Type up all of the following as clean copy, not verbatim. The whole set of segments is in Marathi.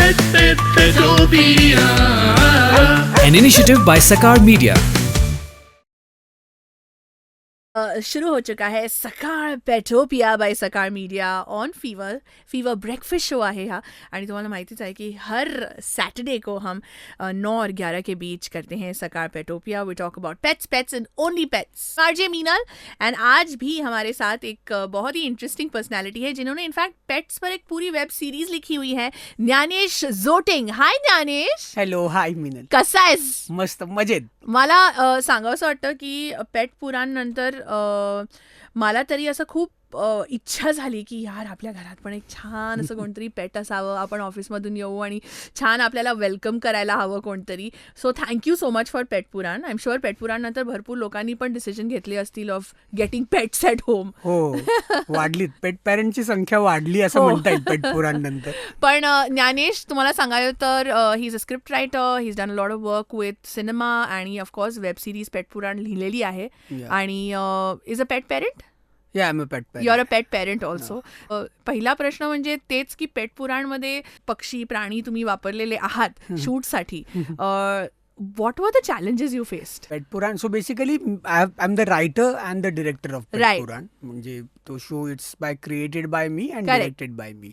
Petopia. An initiative by Sakar Media. शुरू हो चुका है सकाळ Petopia by Sakal media on fever breakfast show आहे हा. आणि तुम्हाला माहितीच है कि हर सैटरडे को हम 9 और 11 के बीच करते हैं Sakal Petopia. We talk about pets and only pets. RJ Meenal. And आज भी हमारे साथ एक बहुत ही इंटरेस्टिंग पर्सनैलिटी है जिन्होंने इनफैक्ट पेट्स पर एक पूरी वेब सीरीज लिखी हुई है. ज्ञानेश जोटिंग. हाय ज्ञानेश. हॅलो, हाय मिनल. कसा आहेस? मस्त मजेत. मला सांगावंसं वाटतं की पेट पुराणनंतर मला तरी असं खूप इच्छा झाली की यार आपल्या घरात पण एक छान असं कोणतरी पेट असावं. आपण ऑफिसमधून येऊ आणि छान आपल्याला वेलकम करायला हवं कोणतरी. So thank you so much for pet Puran. I am sure पेट पुराण नंतर भरपूर लोकांनी पण डिसिजन घेतले असतील of getting pets at home. हो, वाढली पेट पॅरेंटची संख्या वाढली असं म्हणता येईल पेट पुराण नंतर. पण ज्ञानेश तुम्हाला सांगायचं तर ही is a script writer. He is done a lot of work with cinema आणि ऑफकोर्स वेब सिरीज पेट पुराण लिहिलेली आहे. आणि इज अ पेट पेरेंट. या I am a pet you are a pet parent also. पहिला प्रश्न म्हणजे तेच की पेट पुराणमध्ये पक्षी प्राणी तुम्ही वापरलेले आहात शूटसाठी. What were the challenges you faced? Pet Puran. So basically I am the writer and the director of pet Right. Puran. म्हणजे तो show it's created by me and Correct. Directed by me.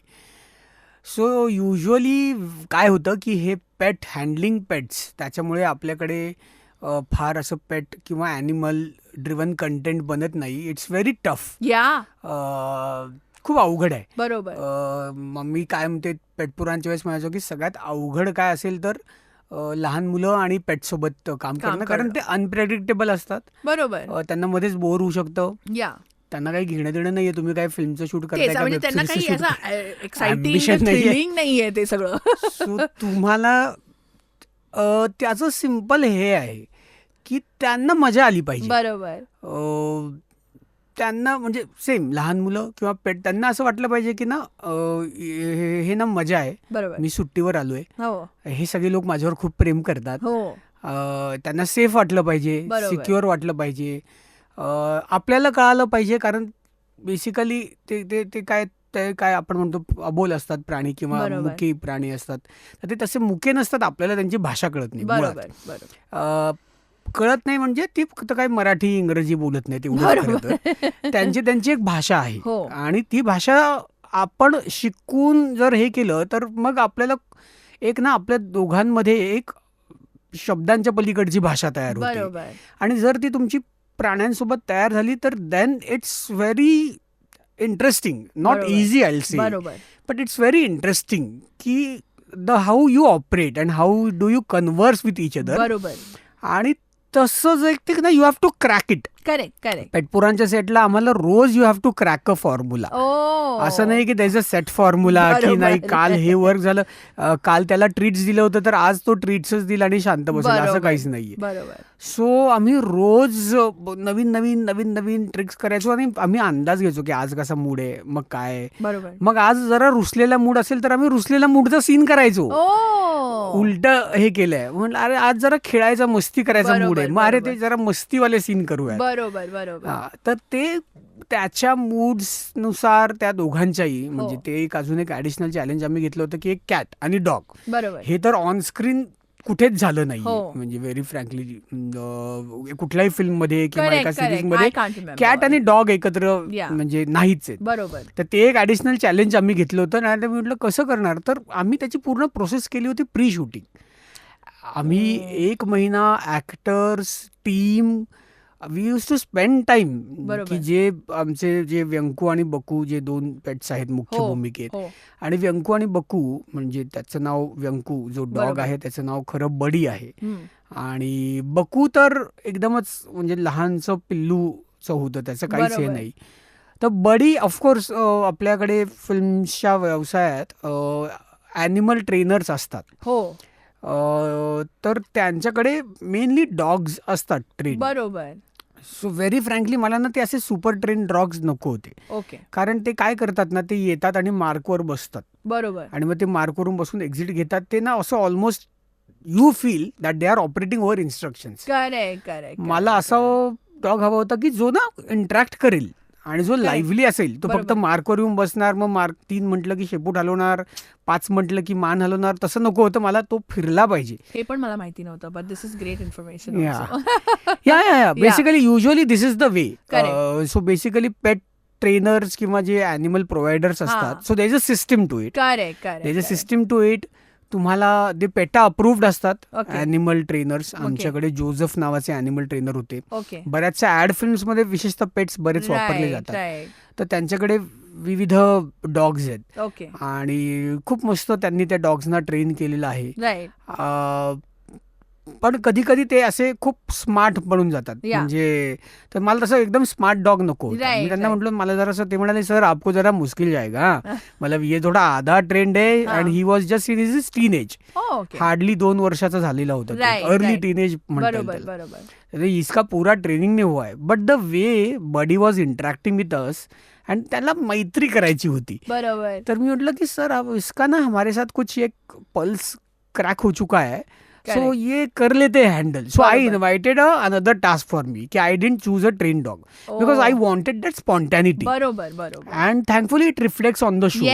So usually काय होतं की हे पेट हँडलिंग पेट्स त्याच्यामुळे आपल्याकडे फार असं पेट किंवा ॲनिमल ड्रिव्हन कंटेंट बनत नाही. It's very tough. या खूप अवघड आहे. बरोबर. मग मी काय म्हणते पेट पुराणच्या वेळेस म्हणायचो की सगळ्यात अवघड काय असेल तर लहान मुलं आणि पेटसोबत काम करणं. कारण ते अनप्रेडिक्टेबल असतात. बरोबर. त्यांना मध्येच बोर होऊ शकतं. या त्यांना काही घेणं देणं नाहीये तुम्ही काय फिल्मचं शूट तेच करताय म्हणजे त्यांना काही असं ambition एक्साइटिंग नाहीये. थ्रिलिंग नाहीये ते सगळं. सो तुम्हाला त्याचं सिम्पल हे आहे की त्यांना मजा आली पाहिजे. बरोबर. त्यांना म्हणजे सेम लहान मुलं किंवा पेट त्यांना असं वाटलं पाहिजे की ना हे ना मजा आहे. बरोबर. मी सुट्टीवर आलोय. हो हे सगळे लोक माझ्यावर खूप प्रेम करतात. हो त्यांना सेफ वाटलं पाहिजे. बरोबर. सिक्युअर वाटलं पाहिजे. आपल्याला कळालं पाहिजे. कारण बेसिकली ते काय आपण म्हणतो अबोल असतात प्राणी किंवा बरोबर. मुके प्राणी असतात. तर ते तसे मुके नसतात. आपल्याला त्यांची भाषा कळत नाही मुळात. बरोबर. बरोबर. कळत नाही म्हणजे ती फक्त काही मराठी इंग्रजी बोलत नाही तेवढं. त्यांची एक भाषा आहे. हो. आणि ती भाषा आपण शिकून जर हे केलं तर मग आपल्याला एक ना आपल्या दोघांमध्ये एक शब्दांच्या पलीकडची भाषा तयार होते. बरोबर. आणि जर ती तुमची प्राण्यांसोबत तयार झाली तर then it's very interesting. Not बरोबर. इझी आय विल से, बरोबर. बट इट्स व्हेरी इंटरेस्टिंग की how you operate and how do you converse with each other. बरोबर. आणि तसंच एक ते ना you have to crack it. Correct. पेटपुरांच्या सेटला आम्हाला रोज you have to crack a formula. असं नाही की त्याचं सेट फॉर्म्युला की बरोबर. नाही काल हे वर्क झालं, काल त्याला ट्रीट्स दिलं होतं तर आज तो ट्रीट्सच दिला आणि शांत बसेल असं बरोबर. काहीच नाहीये. बरोबर. सो आम्ही रोज नवीन ट्रिक्स करायचो आणि आम्ही अंदाज घ्यायचो की आज कसा मूड आहे. मग काय बरोबर. मग आज जरा रुसलेला मूड असेल तर आम्ही रुसलेला मूडचा सीन करायचो. उलट हे केलंय म्हणलं अरे आज जरा खेळायचा मस्ती करायचा मूड आहे. मग अरे ते जरा मस्तीवाले सीन करूया. बरोबर. तर ते त्याच्या मूड्सनुसार त्या दोघांच्याही म्हणजे ते एक अजून एक ॲडिशनल चॅलेंज आम्ही घेतलं होतं की एक कॅट आणि डॉग. बरोबर. हे तर ऑन स्क्रीन कुठेच झालं नाही. हो. म्हणजे व्हेरी फ्रँकली कुठल्याही फिल्ममध्ये किंवा एका Correct. सिरीजमध्ये I can't remember. कॅट आणि डॉग एकत्र Yeah. म्हणजे नाहीच आहेत. बरोबर. तर ते एक ॲडिशनल चॅलेंज आम्ही घेतलं होतं. आणि मी म्हटलं कसं करणार. तर आम्ही त्याची पूर्ण प्रोसेस केली होती प्री शूटिंग. आम्ही 1 महिना actors team we use to spend time की जे आमचे जे व्यंकू आणि बकू जे 2 पेट्स आहेत मुख्य भूमिकेत. हो. आणि व्यंकू आणि बकू म्हणजे त्याचं नाव व्यंकू जो डॉग आहे त्याचं नाव खरं बडी आहे. आणि बकू तर एकदमच म्हणजे लहानचं पिल्लूचं होतं. त्याचं काहीच हे नाही. तर बडी ऑफकोर्स आपल्याकडे फिल्मच्या व्यवसायात ॲनिमल ट्रेनर्स असतात. हो. तर त्यांच्याकडे मेनली डॉग्स असतात ट्रेन. बरोबर. सो व्हेरी फ्रँकली मला ना ते असे सुपर ट्रेन डॉग्स नको होते. ओके. कारण ते काय करतात ना ते येतात आणि मार्कवर बसतात. बरोबर. आणि मग ते मार्कवरून बसून एक्झिट घेतात. ते ना असं almost you feel that they are operating over instructions. Correct. मला असा डॉग हवा होता की जो ना इंटरॅक्ट करेल आणि जो लाईव्हली असेल तो फक्त मार्कवर येऊन बसणार, मग मार्क 3 म्हटलं की शेपूट हलवणार, 5 म्हटलं की मान हलवणार, तसं नको होतं. मला तो फिरला पाहिजे. हे पण मला माहिती नव्हतं, but this is great information. Yeah basically usually this is the way. So basically pet trainers किंवा जे ॲनिमल प्रोव्हायडर्स असतात, so there is a system to it. There is a system to it. तुम्हाला ते पेटा अप्रूव्ड असतात ॲनिमल ट्रेनर्स. आमच्याकडे जोझफ नावाचे ॲनिमल ट्रेनर होते. बऱ्याचशा ॲड फिल्म्समध्ये विशेषतः पेट्स बरेच वापरले जातात. तर त्यांच्याकडे विविध डॉग्स आहेत आणि खूप मस्त त्यांनी त्या डॉग्सना ट्रेन केलेलं आहे. पण कधी कधी ते असे खूप स्मार्ट बनून जातात. म्हणजे तर मला तसं एकदम स्मार्ट डॉग नको. मी त्यांना म्हटलं, मला जरा असं, ते म्हणाले सर आपको जरा मुश्किल जाएगा, मतलब ये थोडा आधा ट्रेंड है and he was just in his teenage. Hardly 2 वर्षाचा झालेला होता, अर्ली टीनेज म्हणतात. इसका पूरा ट्रेनिंग नाही हुआ है, but the way buddy was interacting with us आणि त्याला मैत्री करायची होती. तर मी म्हटलं की सर अब इसका ना हमारे साथ कुछ एक पल्स क्रैक हो चुका है, सो ये कर लेते हैं handle. So I invited another task for me कि I didn't choose a train dog because I wanted that spontaneity. And thankfully it reflects on the show,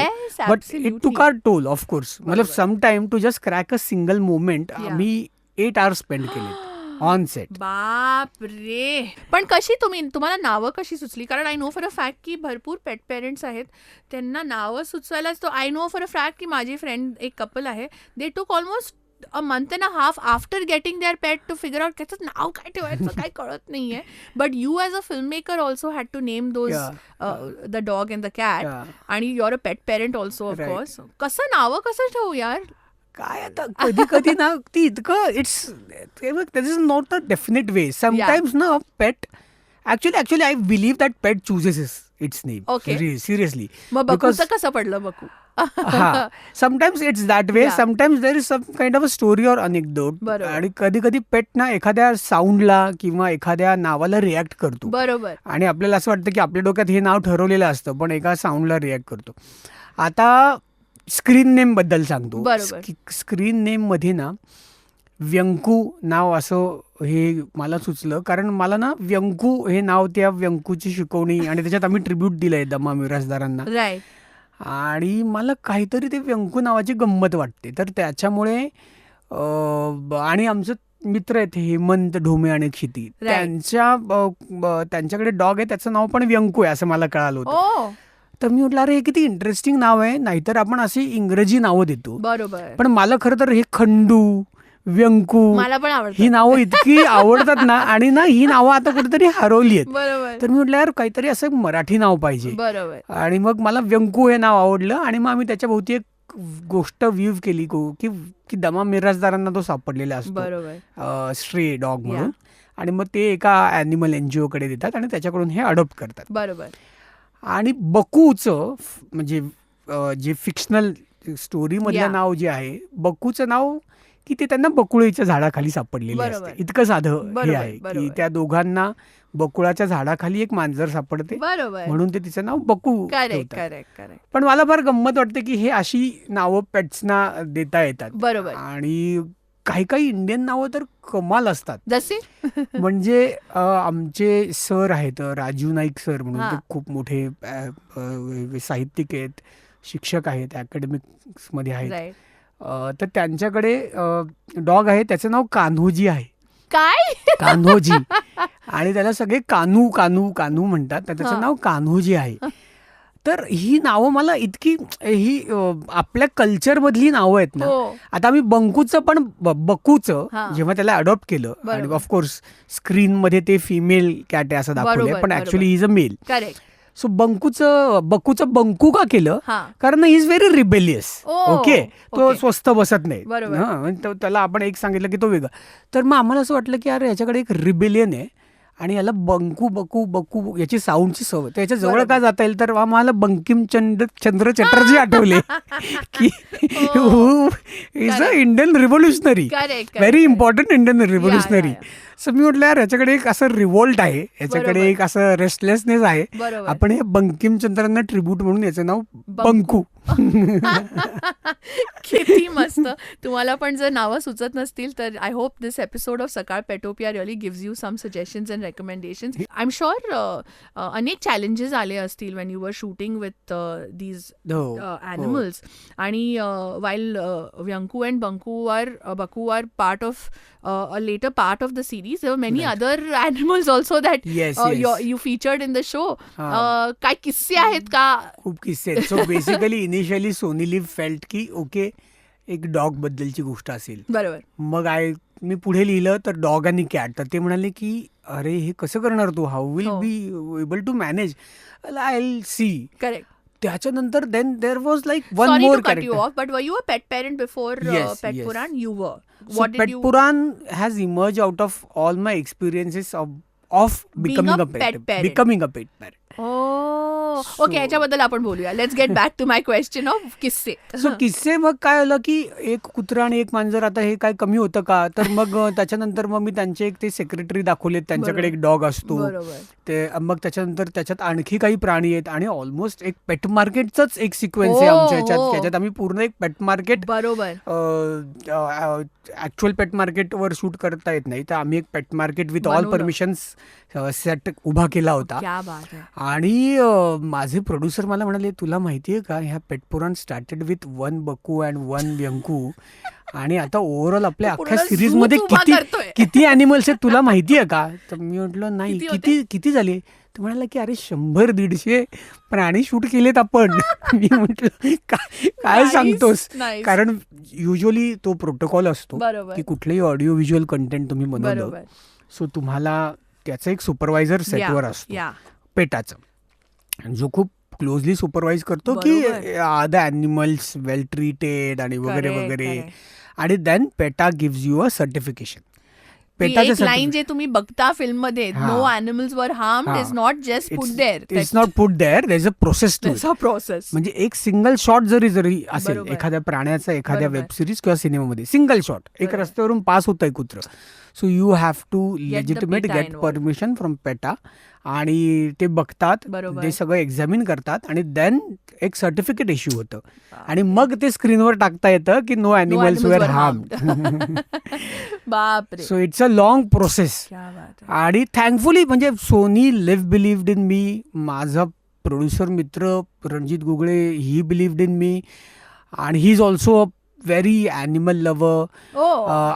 but it took our toll of course. मतलब some time to just crack a single moment आम्ही 8 hours स्पेंड केले ऑन सेट. बाप रे. पण कशी तुम्हाला नावं कशी सुचली? कारण I know for a fact की भरपूर पेट पेरेंट्स आहेत, त्यांना नावं सुचवायलाच. तो I know for a fact की माझी फ्रेंड एक कपल आहे, दे टूक almost a month and a half after getting their pet to figure out त्याचं नाव काय ठेवायचं काय कळत नाहीये. But you as a filmmaker also had to name those the dog and the cat. आणि you're a pet parent also of course. कसं नावं कसं ठेवू यार? काय आता कधी कधी ना ती इतकं it's this is not a definite way. Sometimes ना pet actually I believe that pet chooses its name. Seriously. मग बकूचं कसं पडलं Baku? Sometimes it's that way, sometimes there is some kind of a story or anecdote. आणि कधी कधी पेट ना एखाद्या साऊंडला किंवा एखाद्या नावाला रिॲक्ट करतो. बरोबर. आणि आपल्याला असं वाटतं की आपल्या डोक्यात हे नाव ठरवलेलं असतं, पण एका साऊंडला रिॲक्ट करतो. आता स्क्रीन नेम बद्दल सांगतो. स्क्रीन नेम मध्ये ना व्यंकू नाव असं हे मला सुचलं, कारण मला ना व्यंकू हे नाव त्या व्यंकूची शिकवणी आणि त्याच्यात आम्ही ट्रिब्यूट दिलंय दमा मिरासदारांना. आणि मला काहीतरी ते व्यंकू नावाची गंमत वाटते. तर त्याच्यामुळे आणि आमचं मित्र आहेत हेमंत ढोमे आणि क्षिती, त्यांच्याकडे डॉग आहे, त्याचं नाव पण व्यंकू आहे असं मला कळालं होतं. तर मी म्हटलं अरे हे किती इंटरेस्टिंग नाव आहे. नाहीतर आपण अशी इंग्रजी नावं देतो. बरोबर. पण मला खरं तर हे खंडू, व्यंकू ही नावं इतकी आवडतात ना, आणि ना ही नावं आता कुठेतरी हरवली आहेत. तर मी म्हटलं यार काहीतरी असं मराठी नाव पाहिजे. आणि मग मला व्यंकू हे नाव आवडलं आणि मग आम्ही त्याच्या भोवती एक गोष्ट व्ह्यू केली की दमा मिरासदारांना तो सापडलेला असतो स्ट्रे डॉग म्हणून, आणि मग ते एका ॲनिमल NGO कडे देतात आणि त्याच्याकडून हे अडॉप्ट करतात. बरोबर. आणि बकूचं म्हणजे जे फिक्शनल स्टोरीमधलं नाव जे आहे, बकूचं नाव की ते त्यांना बकुळीच्या झाडाखाली सापडलेले असते. इतकं साधं हे आहे की त्या दोघांना बकुळाच्या झाडाखाली एक मांजर सापडते, म्हणून ते तिचं नाव बकू ठेवतात. पण मला फार गंमत वाटते की हे अशी नावं पेट्सना देता येतात. बरोबर. आणि काही काही इंडियन नावं तर कमाल असतात. जसे म्हणजे आमचे सर आहेत राजीव नाईक सर म्हणून, ते खूप मोठे साहित्यिक आहेत, शिक्षक आहेत, अकॅडमिक्स मध्ये आहेत. तर त्यांच्याकडे डॉग आहे, त्याचं नाव कान्होजी आहे. काय? कान्होजी. आणि त्याला सगळे कानू कानू कानू म्हणतात, त्याचं नाव कान्होजी आहे. तर ही नावं मला इतकी ही आपल्या कल्चर मधली नावं आहेत ना. आता आम्ही बंकूचं पण बकूचं जेव्हा त्याला अडॉप्ट केलं, आणि ऑफकोर्स स्क्रीन मध्ये ते फिमेल कॅट आहे असं दाखवलंय, पण actually is a male. So बकूचं बंकू का केलं, कारण he is very rebellious. Okay. तो स्वस्त बसत नाही. त्याला आपण एक सांगितलं की तो वेगळा. तर मग आम्हाला असं वाटलं की अरे याच्याकडे एक रिबेलियन आहे आणि याला बंकू बकू बकू याची साऊंडची सवय, त्याच्या जवळ का जाता येईल. तर आम्हाला बंकिमचंद्र चटर्जी आठवले की is a Indian revolutionary, very important Indian revolutionary. So मी म्हटलं यार याच्याकडे एक असं रिव्होल्ट आहे, याच्याकडे एक असं रेस्टलेसनेस आहे, आपण हे बंकिमचंद्रांना ट्रिब्यूट म्हणून याचं नाव बंकू. किती मस्त. तुम्हाला पण जर नावं सुचत नसतील तर I hope this episode of Sakal Petopia really gives you some suggestions and recommendations. I am sure अनेक चॅलेंजेस आले असतील when you were shooting with these animals. आणि while Vyanku and Baku are part of a later part of the series, there were many other animals also that Yes. you featured in the show. काय किस्से आहेत का? खूप किस्से आहेत. So basically initially Sony Liv felt की ओके एक डॉग बद्दलची गोष्ट असेल. बरोबर. मग मी पुढे लिहिलं तर डॉग आणि कॅट. तर ते म्हणाले की अरे हे कसं करणार तू, how will be able to manage. I will see. Correct. त्याच्यानंतर then there was like one Sorry more to cut you character. off, but were you a pet parent before Yes, Pet yes. Puran? You were. So What did Pet you? Puran has emerged out of all my experiences of becoming a a pet parent. becoming a pet parent. Oh, So- okay. याच्याबद्दल आपण बोलूया. Let's get back to my question of किस्से. सो किस्से मग काय झालं की एक कुत्रा आणि एक मांजर, आता हे काय कमी होतं का. तर मग त्याच्यानंतर मग मी त्यांचे एक ते सेक्रेटरी दाखवलेत, त्यांच्याकडे एक डॉग असतो बरोबर. ते. मग त्याच्यानंतर त्याच्यात आणखी काही प्राणी आहेत आणि ऑलमोस्ट एक पेट मार्केटचाच एक सिक्वेन्स आहे आमच्या ह्याच्यात. त्याच्यात आम्ही पूर्ण एक पेट मार्केट, बरोबर. ऍक्च्युअल पेट मार्केटवर शूट करता येत नाही, तर आम्ही एक पेट मार्केट विथ ऑल बनवलं. परमिशन्स सेट उभा केला होता. क्या बात आहे. आणि माझे प्रोड्युसर मला म्हणाले तुला माहितीये का ह्या पेट पुराण स्टार्टेड विथ 1 बकू अँड 1 व्यंकू आणि आता ओव्हरऑल आपल्या तो अख्ख्या पूर्ण सिरीज zoo मध्ये उभा करतोय. किती अॅनिमल्स आहेत तुला माहितीये का. तर मी म्हटलं नाही. किती होते? किती झाले. तर म्हणाला की अरे 100-150 प्राणी शूट केलेत आपण. मी म्हटलं काय Nice, सांगतोस. nice. कारण युजली तो प्रोटोकॉल असतो बरोबर. की कुठलंही ऑडिओ व्हिज्युअल कंटेंट तुम्ही बनवलं बरोबर. सो तुम्हाला त्याचा एक सुपरवायझर सेटवर असतो या. पेटाचं, जो खूप क्लोजली सुपरवाइज करतो की बरोबर. द ॲनिमल्स वेल ट्रीटेड आणि वगैरे Correct, वगैरे. correct. आणि then PETA gives you a certification. ती एक लाईन जे तुम्ही बघता फिल्म मध्ये, हा. No animals were harmed, is not just put there. It's not put there, there is a process to. Process. म्हणजे एक सिंगल शॉट जरी असेल बरोबर. एखाद्या प्राण्याचा एखाद्या बरोबर. वेब सिरीज किंवा सिनेमामध्ये सिंगल शॉट, एक बरोबर. रस्त्यावरून पास होतंय कुत्र, so you have to the legitimate PETA get involved. Permission from PETA. आणि ते बघतात, बरोबर. ते सगळं एक्झामिन करतात आणि देन एक सर्टिफिकेट इश्यू होतं आणि मग ते स्क्रीनवर टाकता येतं की नो ॲनिमल्स वेअर हार्म्ड. बापरे. So it's a long process. क्या बात आहे. आणि थँकफुली म्हणजे सोनी बिलिव्हड इन मी. माझा प्रोड्युसर मित्र Ranjit Gugale, he believed in me आणि he is also a very animal lover.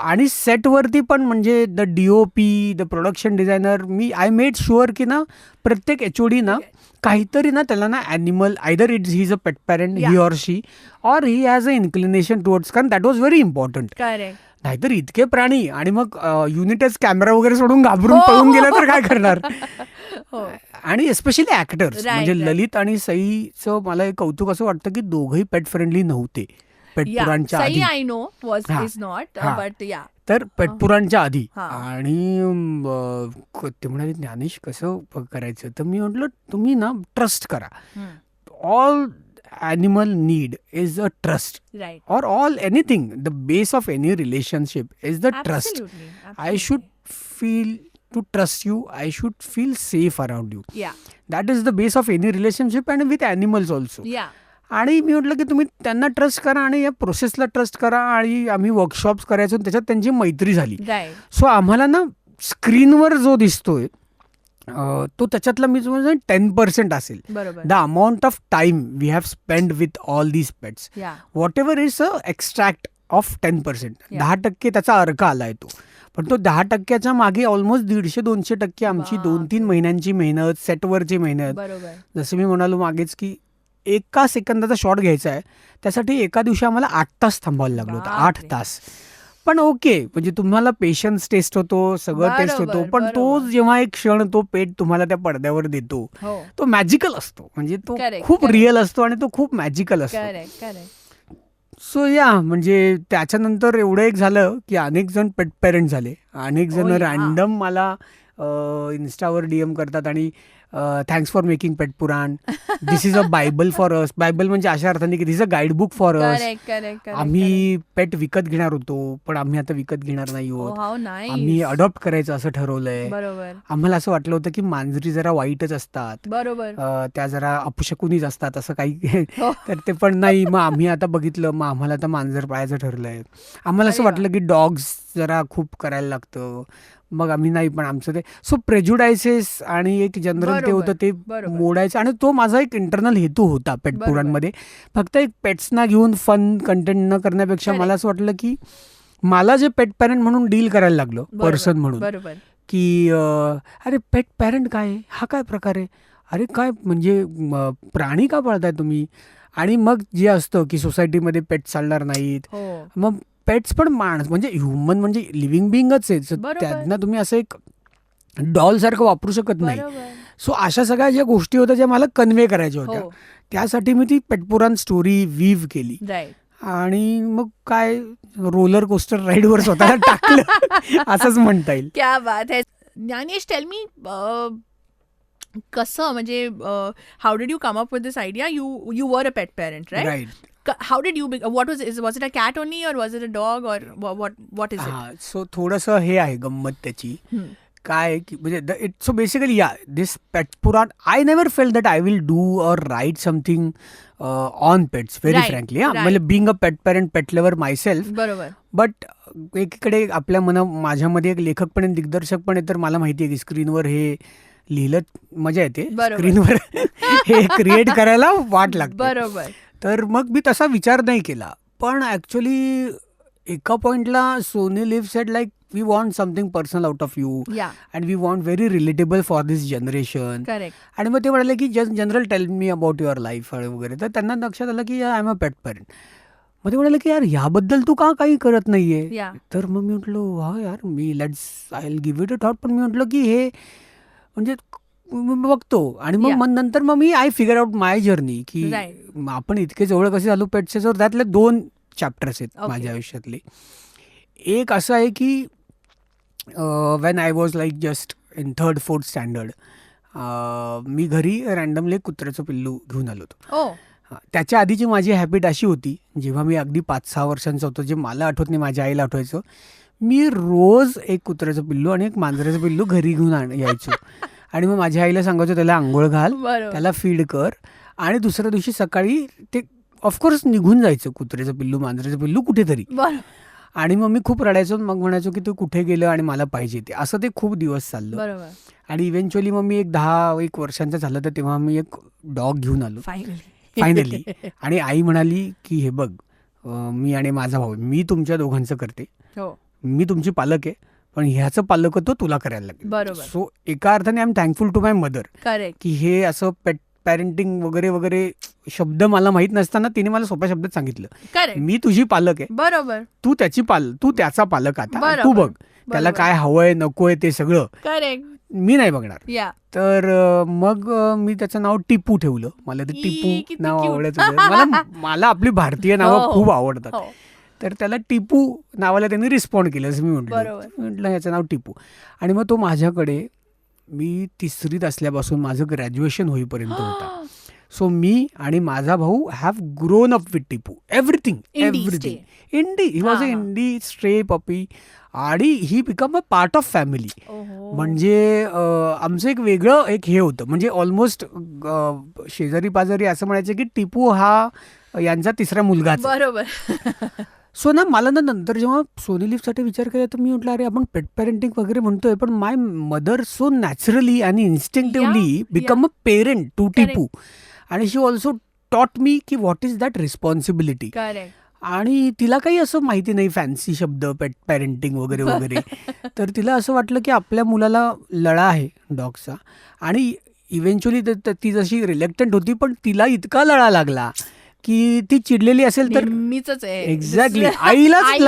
आणि सेटवरती पण म्हणजे the DOP, the production designer, I made sure की ना प्रत्येक HOD ना काहीतरी ना त्याला ना animal, either he is a pet parent, he or she, or he has a inclination towards, कारण that was very important. Correct. नाहीतर इतके प्राणी आणि मग युनिटच कॅमेरा वगैरे सोडून घाबरून पळून गेला तर काय करणार. हो. आणि एस्पेशली ऍक्टर्स Right, म्हणजे right. ललित आणि सईचं मला एक कौतुक असं वाटतं की दोघंही पेट फ्रेंडली नव्हते पेटपुराणच्या सई आधी. आय नो वॉज हा. इज नॉट, हा. बट या. तर पेटपुराणच्या आधी. हा. आणि ते म्हणाले ज्ञानेश कसं करायचं, तर मी म्हटलं तुम्ही ना ट्रस्ट करा. All animal need is a trust, right. or all anything, the base of any relationship is the trust. I should feel to trust you, I should feel safe around you. या. That is the base of any relationship and with animals also. या. आणि मी म्हटलं की तुम्ही त्यांना ट्रस्ट करा आणि या प्रोसेसला ट्रस्ट करा. आणि आम्ही वर्कशॉप्स करायचो, त्याच्यात त्यांची मैत्री झाली. राईट. सो आम्हाला ना स्क्रीनवर जो दिसतोय तो त्याच्यातला मी समजा 10% असेल. बरोबर. The amount of time we have spend with all these pets, yeah. Whatever is a extract of 10%. Yeah. 10% त्याचा अर्क आला आहे तो. पण तो 10%च्या मागे ऑलमोस्ट 150-200% आमची बापरे. 2-3 महिन्यांची मेहनत, सेटवरची मेहनत. बरोबर. जसं मी म्हणालो मागेच की एका सेकंदाचा शॉट घ्यायचा आहे, त्यासाठी एका दिवशी आम्हाला 8 तास थांबायला लागलो होतं. 8 बापरे. तास. पण ओके, म्हणजे तुम्हाला पेशन्स टेस्ट होतो, सगळं टेस्ट बरोबर, होतो, पण तो बरोबर. जेव्हा एक क्षण तो पेट तुम्हाला त्या पडद्यावर देतो, हो. तो मॅजिकल असतो. म्हणजे तो Correct, खूप correct. रिअल असतो आणि तो खूप मॅजिकल असतो. करेक्ट. करेक्ट. सो या म्हणजे त्याच्यानंतर एवढं एक झालं की अनेक जण पेट पेरेंट झाले. अनेक जण Oh, yeah. रॅन्डम मला इन्स्टावर DM करतात आणि thanks for making pet Puran, this is a bible for us. Bible म्हणजे अशा अर्थाने की this a गाईडबुक for us. Correct आम्ही पेट विकत घेणार होतो पण आम्ही आता विकत घेणार नाही आहोत. आम्ही अडॉप्ट करायचं असं ठरवलंय. बरोबर आम्हाला असं वाटलं होतं की मांजरी जरा वाईटच असतात, बरोबर त्या जरा अपशकुनीच असतात असं काही. हो. तर ते पण नाही. मग आम्ही आता बघितलं, मग आम्हाला आता मांजर पाळायचं ठरलंय. आम्हाला असं अरे वा. वाटलं की डॉग्स जरा खूप करायला लागतं. मग आम्ही नाही, पण आमचं ते सो प्रेज्युडायसेस आणि एक जनरल ते बरोबर, होतं ते बरोबर. मोडायचं. आणि तो माझा एक इंटरनल हेतू होता पेट बरोबर. पुराणमध्ये. फक्त एक पेट्सना घेऊन फन कंटेंट न करण्यापेक्षा Correct. मला असं वाटलं की मला जे पेट पॅरेंट म्हणून डील करायला लागलं बरोबर, पर्सन म्हणून, बरोबर की अरे पेट पॅरेंट काय आहे? हा काय प्रकार आहे? अरे काय म्हणजे प्राणी का पाळताय तुम्ही? आणि मग जे असतं की सोसायटीमध्ये पेट चालणार नाहीत, हो मग पेट्स पण माणूस म्हणजे ह्युमन म्हणजे लिव्हिंग बिंगच आहे. So बरोबर. त्यांना तुम्ही असं एक डॉल सारखं वापरू शकत नाही. बरोबर सो अशा सगळ्या ज्या गोष्टी होत्या ज्या मला कन्वे करायच्या होत्या, हो त्यासाठी मी ती पेटपुराण स्टोरी वीव केली. राईट. आणि मग काय रोलर कोस्टर राईडवर स्वतःला टाकलं असंच म्हणता येईल. क्या बात है. ज्ञानेश, टेल मी कसं म्हणजे how did you come up with this idea? You were a pet parent, right? Right. How did you what was it a cat only or was it a dog or what is it? हा, सो थोडंसं हे आहे गंमत त्याची. हम्म. काय की म्हणजे इट सो बेसिकली या this pet Puran I never felt that I will do or write something on pets very Right, frankly. right. म्हणजे being a pet parent, pet lover myself. बरोबर. बट एकीकडे आपल्या माझ्यामध्ये एक लेखक पण आहे, दिग्दर्शक पण आहे. तर मला माहिती आहे की स्क्रीनवर हे लिहिलं मजा येते, बरोबर. स्क्रीनवर हे क्रिएट करायला वाट लागते. बरोबर. तर मग मी तसा विचार नाही केला. पण ॲक्च्युली एका पॉइंटला Sony Liv said like we want something personal out of you yeah and we want very relatable for this generation. Correct. आणि मग ते म्हणाले की just general tell me about your life वगैरे. तर त्यांना लक्षात आलं की I am a pet parent. मग ते म्हणाले की यार ह्याबद्दल तू का काही करत नाहीये? या तर मग मी म्हटलं हा यार मी I will give it a thought. पण मी म्हटलं की हे म्हणजे मी बघतो. आणि मग Yeah. नंतर मग मी I figure out my journey की Right. आपण इतके जवळ कसे झालो पेट्सचे. जर त्यातले 2 चॅप्टर्स आहेत Okay. माझ्या आयुष्यातले. एक असं आहे की when I was like just in 3rd 4th standard मी घरी रँडमली कुत्र्याचं पिल्लू घेऊन आलो होतो. ओ त्याच्या आधीची माझी हॅबिट अशी होती, जेव्हा मी अगदी 5-6 वर्षांचा होतो, जे मला आठवत नाही माझ्या आईला आठवायचं, मी रोज एक कुत्र्याचं पिल्लू आणि एक मांजराचं पिल्लू घरी घेऊन यायचो. आणि मग माझ्या आईला सांगायचो त्याला आंघोळ घाल, बरोबर. त्याला फीड कर. आणि दुसऱ्या दिवशी सकाळी ते ऑफकोर्स निघून जायचं कुत्र्याचं पिल्लू मांजराचं पिल्लू कुठेतरी. बरोबर. आणि मग मी खूप रडायचो. मग म्हणायचो की तू कुठे गेलं आणि मला पाहिजे ते. असं ते खूप दिवस चाललं. बरोबर. आणि इव्हेंच्युअली मग मी एक 10 वर्षांचं झालं तर तेव्हा मी एक डॉग घेऊन आलो फायनली. आणि आई म्हणाली की हे बघ मी आणि माझा भाऊ मी तुमच्या दोघांचं करते, हो मी तुमची पालक आहे, पण ह्याचं पालकत्व तुला करायला लागेल. बरोबर. सो एका अर्थाने I am thankful to my mother correct. की हे असं पेट पॅरेंटिंग वगैरे वगैरे शब्द मला माहीत नसताना तिने मला सोप्या शब्दात सांगितलं करेक्ट. मी तुझी पालक आहे, बरोबर. तू त्याचा पालक आता बरोबर. तू बघ त्याला बरोबर. काय हवंय नकोय ते सगळं करेक्ट. मी नाही बघणार. या तर मग मी त्याचं नाव टिपू ठेवलं. मला ते ई, टिपू किती नाव cute. आवडत होतं. मला आपली भारतीय नावं हो, हो. खूप आवडतात. हो तर त्याला टिपू नावाला त्यांनी रिस्पॉन्ड केलं असं मी बरोबर. म्हटलं ह्याचं नाव टिपू. आणि मग तो माझ्याकडे मी 3रीत असल्यापासून माझं ग्रॅज्युएशन होईपर्यंत होता. सो मी आणि माझा भाऊ have grown up with Tipu. Everything indie. He was a indie stray puppy. आणि he become a part of family. म्हणजे आमचं एक वेगळं एक हे होतं. म्हणजे ऑलमोस्ट शेजारी पाजारी असं म्हणायचं की टिपू हा यांचा 3रा मुलगाच. बरोबर. सो ना मला नंतर जेव्हा सोनी लिव्हसाठी विचार केला तर मी म्हटलं अरे आपण पेट पॅरेंटिंग वगैरे म्हणतोय, पण माय मदर सो नॅचरली आणि instinctively become a parent to Tipu. आणि शी ऑल्सो टॉट मी की what is that responsibility. Correct. आणि तिला काही असं माहिती नाही फॅन्सी शब्द पेट पॅरेंटिंग वगैरे वगैरे. तर तिला असं वाटलं की आपल्या मुलाला लळा आहे डॉगचा. आणि इव्हेंच्युअली ती जशी रिलेक्टंट होती, पण तिला इतका लळा लागला की ती चिडलेली असेल तर एक्झॅक्टली आईलाच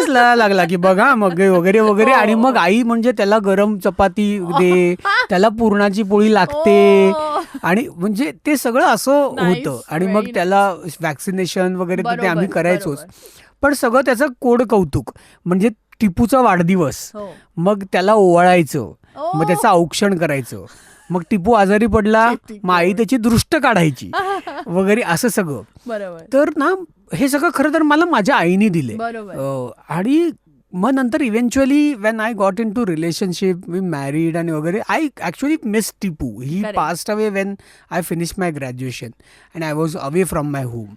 लळा लागला की बघा मग वगैरे वगैरे. आणि मग आई म्हणजे त्याला गरम चपाती दे, त्याला पुरणाची पोळी लागते. आणि म्हणजे ते सगळं असं होतं. आणि मग त्याला वॅक्सिनेशन वगैरे तर ते आम्ही करायचोच. पण सगळं त्याचं कोड कौतुक म्हणजे टिपूचा वाढदिवस, मग त्याला ओवाळायचं, मग त्याचं औक्षण करायचं, मग टिपू आजारी पडला, चेतिक. मग आई त्याची दृष्ट काढायची वगैरे असं सगळं. बरोबर तर ना हे सगळं खरं तर मला माझ्या आईने दिले. बरोबर. आणि मग नंतर eventually when I got into relationship, मी मॅरीड आणि वगैरे, I actually miss Tipu. He Correct. Passed away when I finish my graduation and I was away from my home.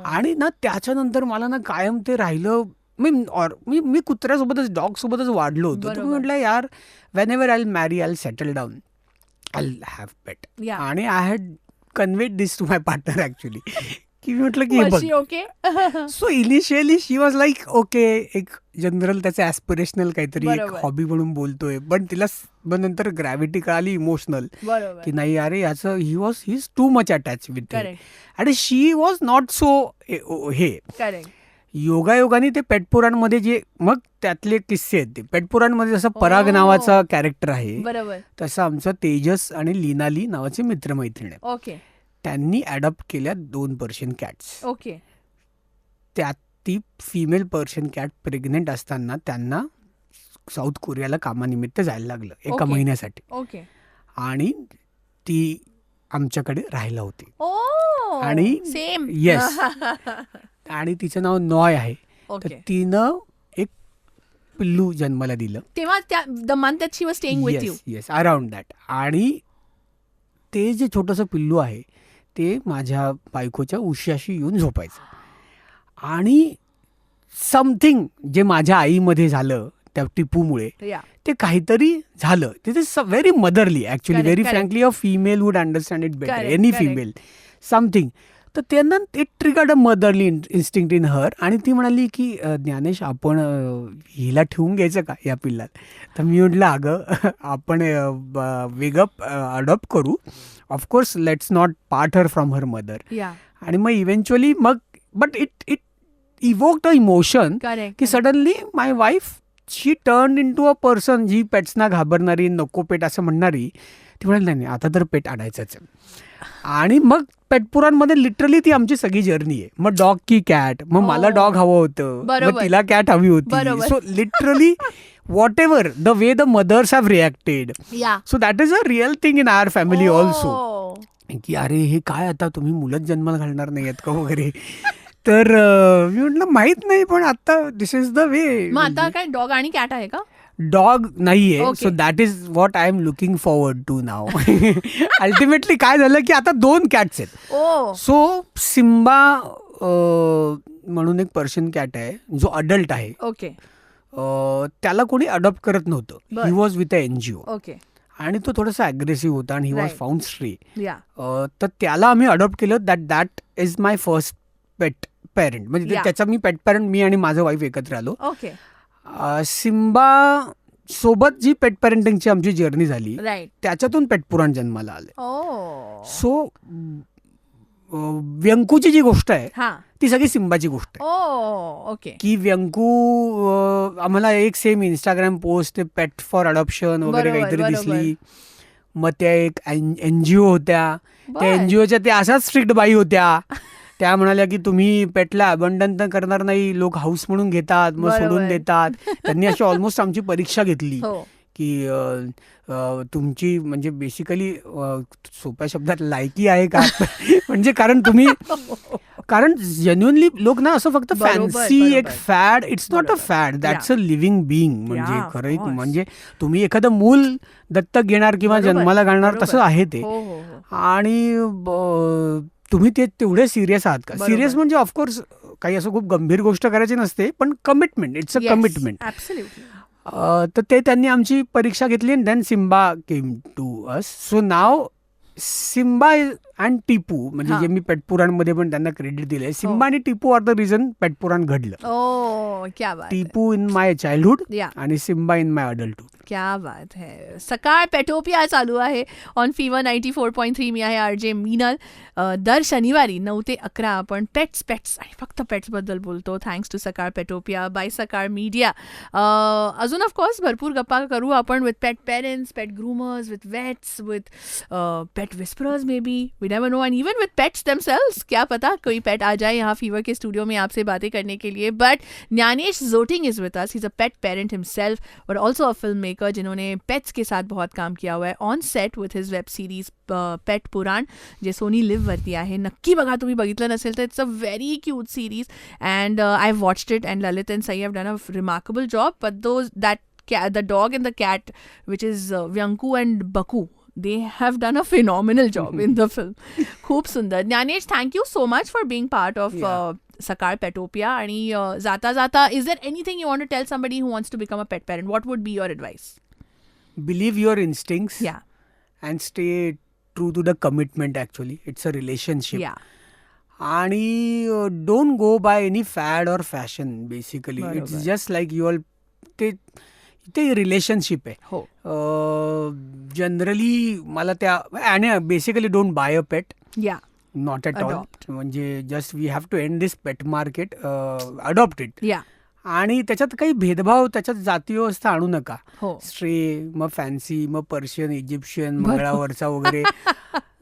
आणि ना त्याच्यानंतर मला ना कायम ते राहिलं. मी कुत्र्यासोबतच डॉगसोबतच वाढलो होतो. तर बरोबर. मी म्हटलं यार, whenever I marry I settle down, I have pet. Yeah. आणि I had conveyed this to my partner actually, की मी म्हटलं की हे बघ. Okay so initially she was like okay, एक जनरल त्याचं ॲस्पिरेशनल काहीतरी एक बरोबर. हॉबी म्हणून बोलतोय. पण तिला मग नंतर ग्रॅव्हिटी कळाली, इमोशनल, बरोबर की नाही अरे याचं he is too much attach with. Correct आणि शी वॉज नॉट सो हे. करेक्ट योगायोगाने ते पेटपुराणमध्ये जे मग त्यातले किस्से आहेत, ते पेटपुराणमध्ये जसं पराग Oh. नावाचा कॅरेक्टर आहे, बरोबर तसं आमचं तेजस आणि लीनाली नावाचे मित्रमैत्रीण आहेत. ओके त्यांनी अडॉप्ट केल्या 2 पर्शियन कॅट्स. ओके त्यात ती फिमेल पर्शियन कॅट प्रेग्नेंट असताना त्यांना साऊथ कोरियाला कामानिमित्त जायला लागलं एका Okay. महिन्यासाठी. ओके आणि ती आमच्याकडे राहायला होती. ओ आणि सेम येस, आणि तिचं नाव नॉय आहे. तर ओके तिनं एक पिल्लू जन्माला दिलं. तेव्हा त्या the month that she was staying with you. Yes yes, around that. आणि ते जे छोटंसं पिल्लू आहे ते माझ्या बायकोच्या उश्याशी येऊन झोपायचं. आणि समथिंग जे माझ्या आईमध्ये झालं त्या टिपूमुळे, या ते काहीतरी झालं. तिथे very motherly actually, Correct, very correct. Frankly a female would understand it better, Correct, any correct. Female something. तर त्यांना it triggered a motherly instinct in her. आणि ती म्हणाली की ज्ञानेश, आपण हिला ठेवून घ्यायचं का या पिल्लात? तर मी म्हटलं अगं आपण वेगळं अडॉप्ट करू, of course let's not part her from her mother. Yeah आणि मग इव्हेंच्युअली मग but it evoked a emotion correct की suddenly my wife she turn in to a person जी पेट्सना घाबरणारी, नको पेट असं म्हणणारी. ती म्हणाली नाही आता तर पेट आणायचंच. आणि मग पेटपुरांमध्ये लिटरली ती आमची सगळी जर्नी आहे. मग डॉग की कॅट, मग मला Oh. डॉग हवं होतं, मग बरोबर. तिला कॅट हवी होती. बरोबर. So literally whatever the way the mothers have reacted, yeah so that is a real thing in our family Oh. Also. की अरे हे काय आता तुम्ही मुलंच जन्माला घालणार नाही आहेत का वगैरे. तर मी म्हटलं माहित नाही, पण आता दिस इज द वे. मग आता काय डॉग आणि कॅट आहे का? डॉग नाहीये. Okay. So that is what I am looking forward to now. Ultimately काय झालं की आता 2 कॅट्स आहेत. ओ सो सिम्बा म्हणून एक पर्शियन कॅट आहे जो अडल्ट आहे. ओके त्याला कोणी अडॉप्ट करत नव्हतं. बर. He was with a NGO. Okay आणि तो थोडासा अग्रेसिव्ह होता आणि he was Right. Found stray. या तर त्याला आम्ही अडॉप्ट केलं. That is my first pet parent. म्हणजे Yeah. त्याचा मी पेट पॅरेंट, मी आणि माझं वाईफ एकत्र आलो. ओके सिम्बा सोबत जी पेट पॅरेंटिंगची आमची जर्नी झाली, राईट त्याच्यातून पेटपुराण जन्माला आले. ओ सो व्यंकूची जी गोष्ट आहे हा ती सगळी सिम्बाची गोष्ट आहे. ओ ओके की व्यंकू आम्हाला एक same Instagram post pet for adoption वगैरे बरोबर, काहीतरी बरोबर. दिसली. मग त्या एक एनजीओ होत्या, बर. त्या एनजीओच्या त्या अशाच स्ट्रिक्ट बाई होत्या. त्या म्हणाल्या की तुम्ही पेटला अबंडन तर करणार नाही, लोक हाऊस म्हणून घेतात मग बरोबर. सोडून देतात. त्यांनी अशी ऑलमोस्ट आमची परीक्षा घेतली हो की तुमची म्हणजे बेसिकली सोप्या शब्दात लायकी आहे का. म्हणजे कारण जेन्युअनली लोक ना असं फक्त बरोबर, फॅन्सी एक बरोबर. फॅड, इट्स नॉट अ बरोबर. Fad, that's a living being. म्हणजे Yeah, of खरं एक course. म्हणजे तुम्ही एखादं मूल दत्तक घेणार किंवा बरोबर, जन्माला घालणार बरोबर. तसं आहे ते. हो हो हो आणि तुम्ही ते तेवढे सिरियस आहात का? बरोबर. सिरियस म्हणजे ऑफकोर्स काही असं खूप गंभीर गोष्ट करायची नसते, पण commitment, it's a commitment. Absolutely तर ते त्यांनी आमची परीक्षा घेतली and then Simba came to us. So नाव सिम्बा अँड टिपू, म्हणजे हा. जे मी पेटपुराणमध्ये पण त्यांना क्रेडिट दिलंय. सिम्बा आणि टिपू आर द रिझन पेटपुराण घडलं. ओ क्या बात है. टिपू इन माय चाइल्डहुड या आणि सिम्बा इन माय अडल्टहुड. क्या बात है. सकाळ पेटोपिया चालू आहे ऑन फीवर 94.3. मी आहे RJ मीनल. दर शनिवारी 9 ते 11 आपण पेट्स आणि फक्त पेट्सबद्दल बोलतो, thanks to Sakal Petopia by Sakal media. अजून ऑफकोर्स भरपूर गप्पा करू आपण with pet parents, pet groomers, with vets, with pet whisperers maybe, we never know, and even with pets themselves. क्या पता कोई पेट आ जाए यहाँ फीवर के स्टूडियो में आपसे बातें करने के लिए. But Dnyanesh Zoting is with us. He is a pet parent himself but also a film maker. Maker जिन्होंने पेट्स के साथ बहुत काम किया हुआ आहे on set with his web series pet Puraan जे सोनी लिव्हवरती आहे. नक्की बघा, तुम्ही बघितलं नसेल तर it's a very cute series and I watched it and Lalit and Sai have done a remarkable job. But the dog and the cat, which is Vyanku and Baku, they have done a phenomenal job in the film. खूप सुंदर. Gyanesh, thank you so much for being part of Sakar Petopia. आणि जाता जाता, is there anything you want to tell somebody who wants to become a pet parent? What would be your advice? Believe your instincts. Yeah. And stay true to the commitment. Actually, it's a relationship. Yeah. आणि don't go by any fad or fashion. Basically, बरोबर. it's just like you all ते रिलेशनशिप आहे. हो. जनरली मला त्या आणि basically don't buy a pet, Yeah. Not at all. Adopt. म्हणजे just we have to end this pet market, adopt it. Yeah. आणि त्याच्यात काही भेदभाव, त्याच्यात जाती व्यवस्था आणू नका. हो. स्ट्रे, मग फॅन्सी, मग पर्शियन, इजिप्शियन, मंगळावरचा वगैरे.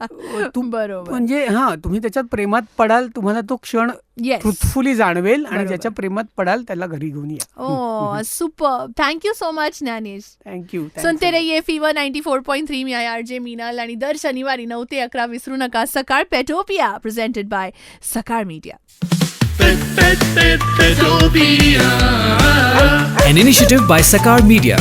बरोबर. म्हणजे तुम्ही त्याच्यात प्रेमात पडाल, तुम्हाला तो क्षण Yes. ट्रुथफुली जाणवेल आणि बरोबर. ज्याच्या प्रेमात पडाल त्याला घरी घेऊन या. Oh, super. Thank you so much, Dnyanesh. Thank you. सुनते रहिए फीवर 94.3 मी आहे आरजे मीनल आणि दर शनिवारी 9 ते 11 विसरू नका सकाळ पेटोपिया presented bye Sakal media. An initiative by Sakar Media.